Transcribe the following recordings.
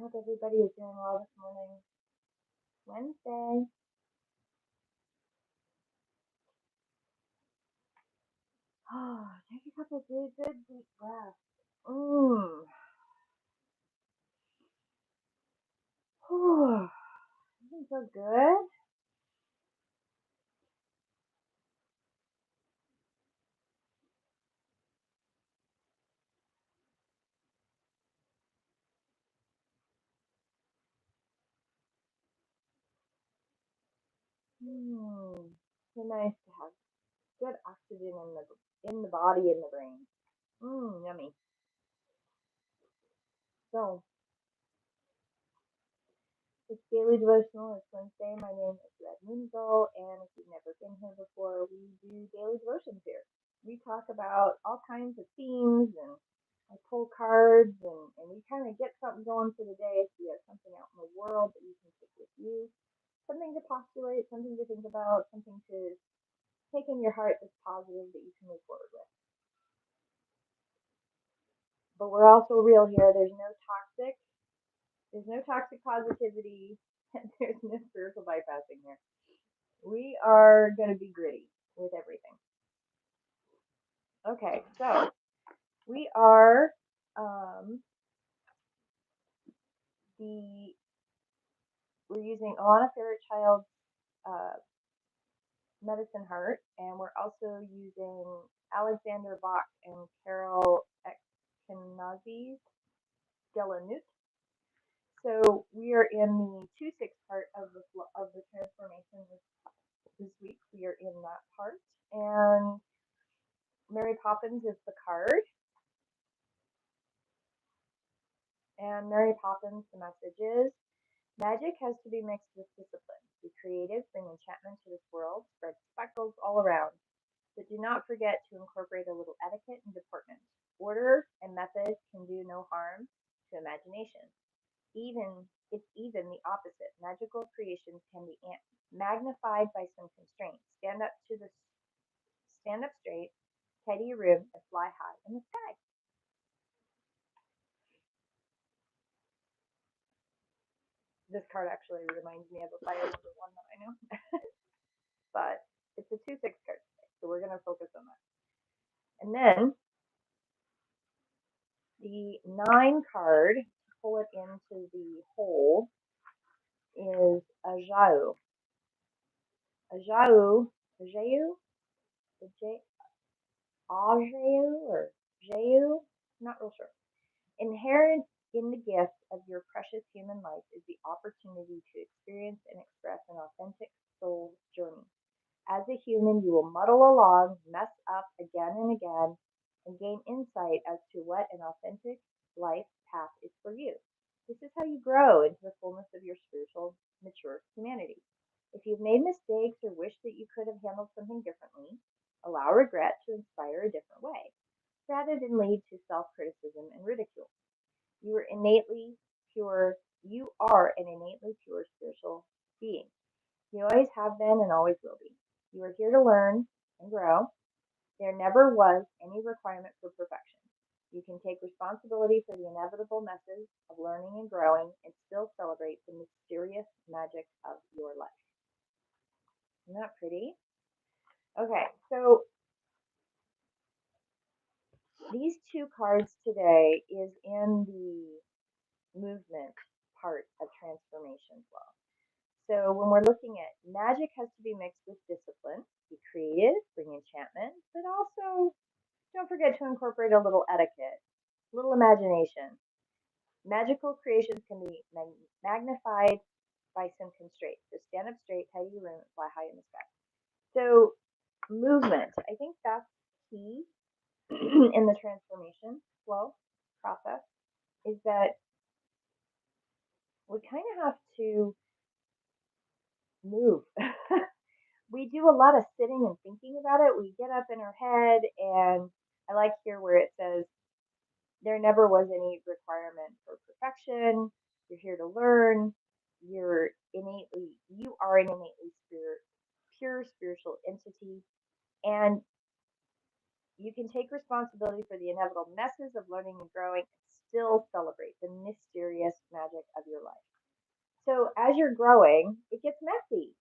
Hope everybody is doing well this morning. Wednesday. Oh, take a couple of good deep breaths. Mmm. Whew. Feeling so good. Mmm. So nice to have good oxygen in the body and the brain. Mmm, yummy. So it's daily devotional. It's Wednesday. My name is Red Moonzo, and if you've never been here before, we do daily devotions here. We talk about all kinds of themes and I pull cards and we kind of get something going for the day. So you have something out in the world that you can take with you, something to postulate, something to think about, something to take in your heart that's positive that you can move forward with. But we're also real here. There's no toxic positivity, and there's no spiritual bypassing here. We are going to be gritty with everything. Okay, so we are um, the we're using Alana Fairchild's uh, Medicine Heart, and we're also using Alexander Bach and Carol Ekanazi's Nuit. So we are in the 2-6 part of the transformation this week. We are in that part, and Mary Poppins is the card, and Mary Poppins, the message is: magic has to be mixed with discipline. Be creative, bring enchantment to this world, spread sparkles all around. But do not forget to incorporate a little etiquette and deportment. Order and method can do no harm to imagination. It's even the opposite. Magical creations can be magnified by some constraints. Stand up straight, tidy your room, and fly high in the sky. This card actually reminds me of a fire number one that I know, but it's a 2-6 card today, so we're gonna focus on that. And then the 9 card, to pull it into the hole, is Ajau. Ajau, Ajau, Ajau, or Jau, not real sure. Inherent in the gift of your precious human life is the opportunity to experience and express an authentic soul journey. As a human, you will muddle along, mess up again and again, and gain insight as to what an authentic life path is for you. This is how you grow into the fullness of your spiritual, mature humanity. If you've made mistakes or wish that you could have handled something differently, allow regret to inspire a different way, rather than lead to self criticism and ridicule. You are innately pure. You are an innately pure spiritual being. You always have been and always will be. You are here to learn and grow. There never was any requirement for perfection. You can take responsibility for the inevitable messes of learning and growing and still celebrate the mysterious magic of your life. Isn't that pretty? Okay, so these 2 cards today is in the movement part of transformation flow. So when we're looking at magic has to be mixed with discipline, be creative, bring enchantment, but also don't forget to incorporate a little etiquette, a little imagination. Magical creations can be magnified by some constraints. So stand up straight, tidy your room, and fly high in the sky. So movement, I think that's key in the transformation flow process, is that we kind of have to move. We do a lot of sitting and thinking about it. We get up in our head, and I like here where it says, there never was any requirement for perfection. You're here to learn. You are an innately pure spiritual entity, and you can take responsibility for the inevitable messes of learning and growing and still celebrate the mysterious magic of your life. So as you're growing, it gets messy.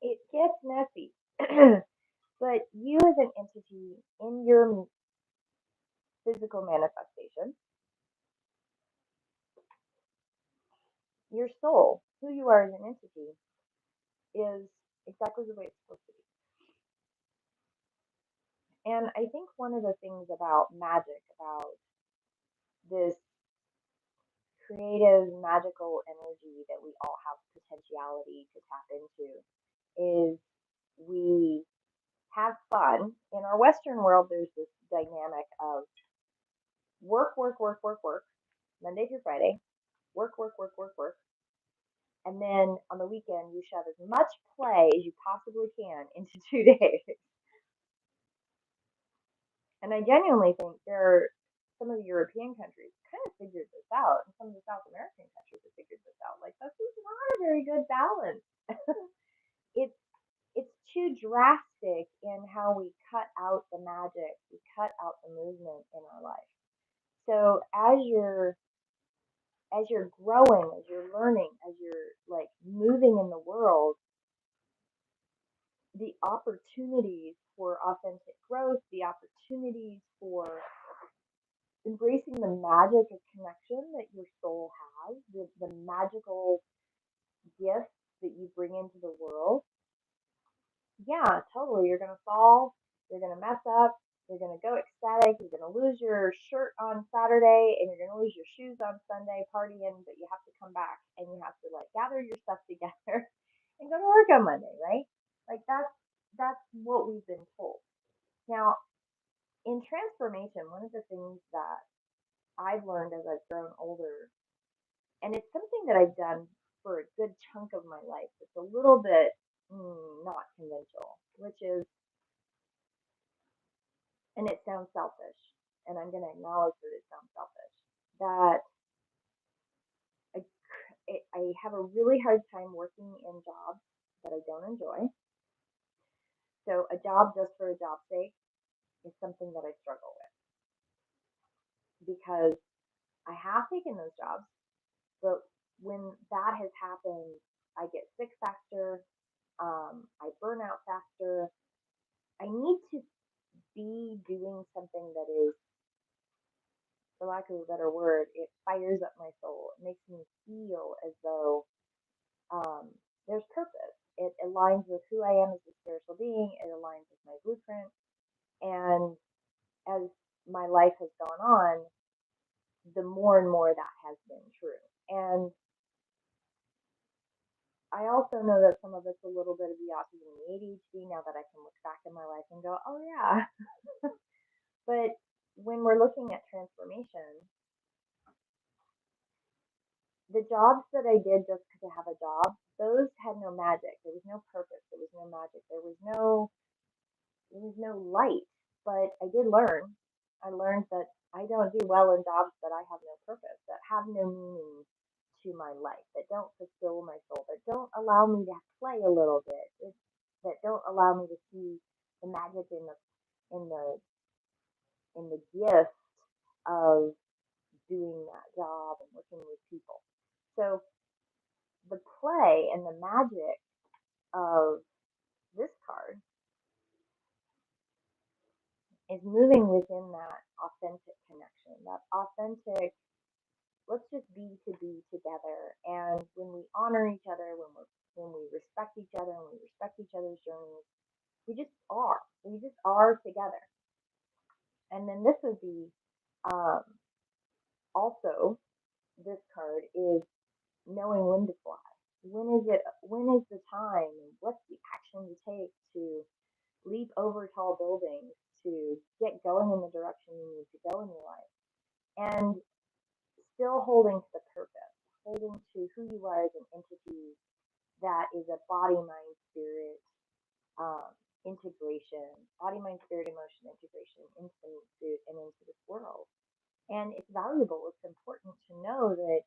It gets messy. But you as an entity in your physical manifestation, your soul, who you are as an entity, is exactly the way it's supposed to be. And I think one of the things about magic, about this creative, magical energy that we all have potentiality to tap into, is we have fun. In our Western world, there's this dynamic of work, work, work, work, work, Monday through Friday, work, work, work, work, work. And then on the weekend, you shove as much play as you possibly can into 2 days. And I genuinely think some of the European countries kind of figured this out, and some of the South American countries have figured this out. Like, this is not a very good balance. it's it's too drastic in how we cut out the magic, we cut out the movement in our life. So as you're growing, as you're learning, as you're like moving in the world, the opportunities for authentic growth, the opportunities for embracing the magic of connection that your soul has, the magical gifts that you bring into the world. Yeah, totally. You're going to fall, you're going to mess up, you're going to go ecstatic, you're going to lose your shirt on Saturday, and you're going to lose your shoes on Sunday partying, but you have to come back and you have to like gather your stuff together and go to work on Monday, right? Like that's what we've been told. Now, in transformation, one of the things that I've learned as I've grown older, and it's something that I've done for a good chunk of my life. It's a little bit not conventional, which is, and it sounds selfish, and I'm going to acknowledge that it sounds selfish, that I, I have a really hard time working in jobs that I don't enjoy. So a job just for a job's sake is something that I struggle with because I have taken those jobs, but when that has happened, I get sick faster, I burn out faster. I need to be doing something that is, for lack of a better word, it fires up my soul. It makes me feel as though there's purpose. It aligns with who I am as a spiritual being. It aligns with my blueprint. And as my life has gone on, the more and more that has been true. And I also know that some of it's a little bit of the autism and the ADHD now that I can look back in my life and go, oh yeah. But when we're looking at transformation, the jobs that I did just to have a job, those had no magic. There was no purpose. There was no magic. There was no light. But I did learn. I learned that I don't do well in jobs that I have no purpose, that have no meaning to my life, that don't fulfill my soul, that don't allow me to play a little bit, that don't allow me to see the magic in the in the gift of doing that job and working with people. So the play and the magic of this card is moving within that authentic connection, that authentic, let's just be together. And when we honor each other, when we respect each other, and we respect each other's journeys, we just are. We just are together. And then this would be um, also, this card is knowing when to fly. When is it? When is the time? And what's the action to take to leap over tall buildings, to get going in the direction you need to go in your life, and still holding to the purpose, holding to who you are as an entity that is a body, mind, spirit um, integration, body, mind, spirit, emotion integration into the meat suit and into this world. And it's valuable. It's important to know that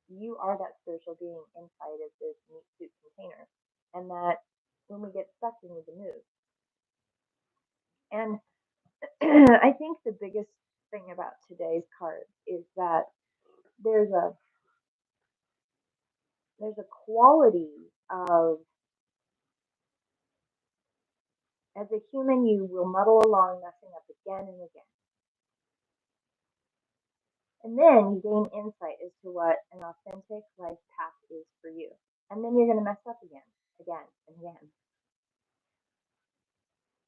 you are that spiritual being inside of this meat suit container, and that when we get stuck, we need to move. And I think the biggest thing about today's cards is that there's a there's a quality of, as a human, you will muddle along, messing up again and again. And then you gain insight as to what an authentic life path is for you. And then you're going to mess up again, and again.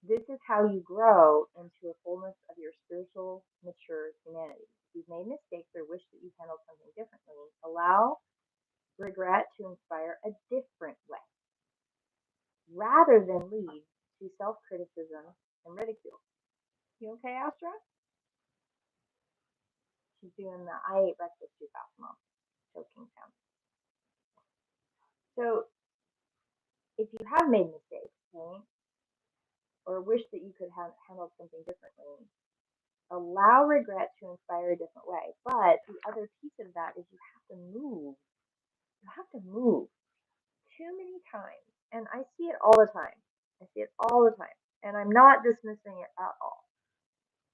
This is how you grow into a fullness of your spiritual, mature humanity. If you've made mistakes or wish that you've handled something differently, allow regret to inspire a different way, rather than lead to self-criticism and ridicule. You okay, Astra? She's doing the I ate breakfast too fast, Mom. Choking sound. So if you have made mistakes, right, or wish that you could have handled something differently, allow regret to inspire a different way. But the other piece of that is you have to move. You have to move too many times. And I see it all the time. I see it all the time. And I'm not dismissing it at all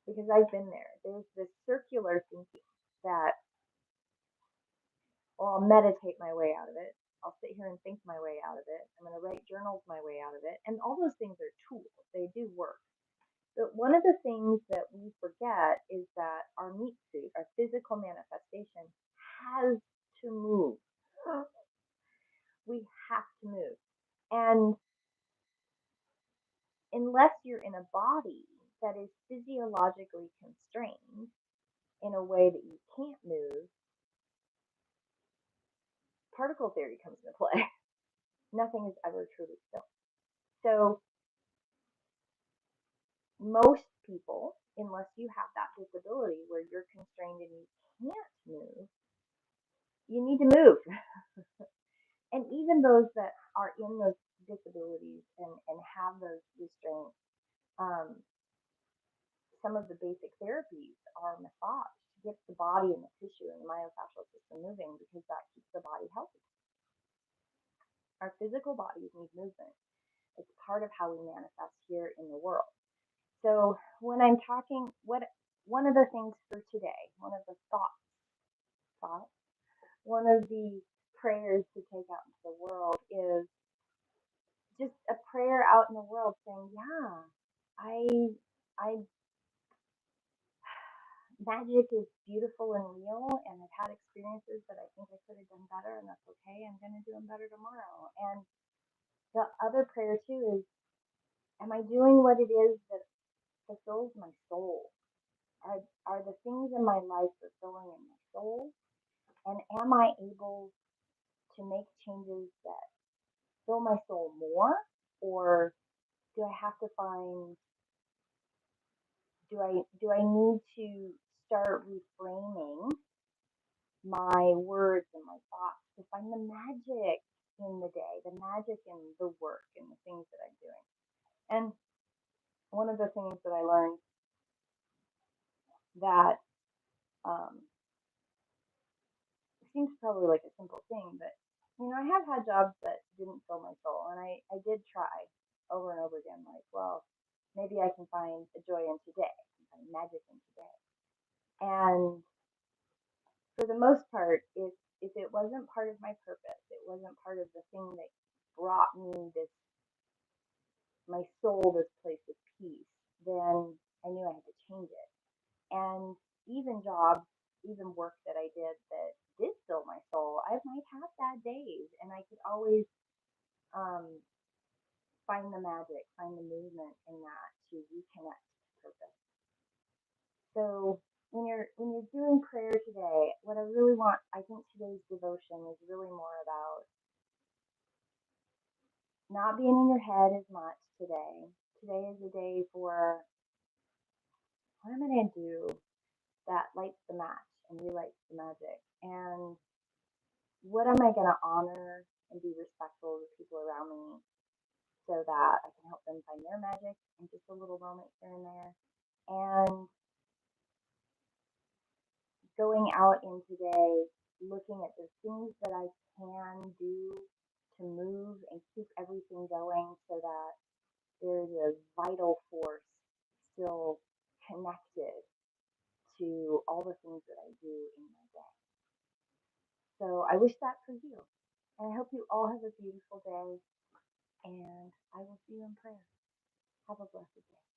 because I've been there. There's this circular thinking that, well, I'll meditate my way out of it. I'll sit here and think my way out of it. I'm going to write journals my way out of it. And all those things are tools. They do work. But one of the things that we forget is that our meat suit, our physical manifestation, has to move. We have to move. And unless you're in a body that is physiologically constrained in a way that you can't move, particle theory comes into play. Nothing is ever truly still. So most people, unless you have that disability where you're constrained and you can't move, you need to move. And even those that are in those disabilities and have those restraints, um, some of the basic therapies are massage to get the body and the tissue and the myofascial system moving because that keeps the body healthy. Our physical bodies need movement. It's part of how we manifest here in the world. So when I'm talking, one of the things for today, one of the thoughts, one of the prayers to take out into the world is just a prayer out in the world saying, yeah, I magic is beautiful and real, and I've had experiences that I think I could have done better, and that's okay. I'm going to do them better tomorrow. And the other prayer too is, am I doing what it is that fulfills my soul? Are the things in my life fulfilling in my soul? And am I able to make changes that fill my soul more, or do I have to find do I need to start reframing my words and my thoughts to find the magic in the day, the magic in the work and the things that I'm doing? And one of the things that I learned that seems probably like a simple thing, but I have had jobs that didn't fill my soul, and I did try over and over again, like, well, maybe I can find a joy in today, I can find magic in today. And for the most part, if it wasn't part of my purpose, it wasn't part of the thing that brought me my soul, this place of peace, then I knew I had to change it. And even jobs, even work that I did fill my soul, I might have bad days, and I could always um, find the magic, find the movement in that to reconnect to purpose. So when you're doing prayer today, what I really want, I think today's devotion is really more about not being in your head as much today. Today is a day for, what am I going to do that lights the match and relights the magic? And what am I going to honor and be respectful of the people around me so that I can help them find their magic in just a little moment here and there? And going out in today, looking at the things that I can do to move and keep everything going so that there's a vital force still connected to all the things that I do in my day. So I wish that for you. And I hope you all have a beautiful day. And I will see you in prayer. Have a blessed day.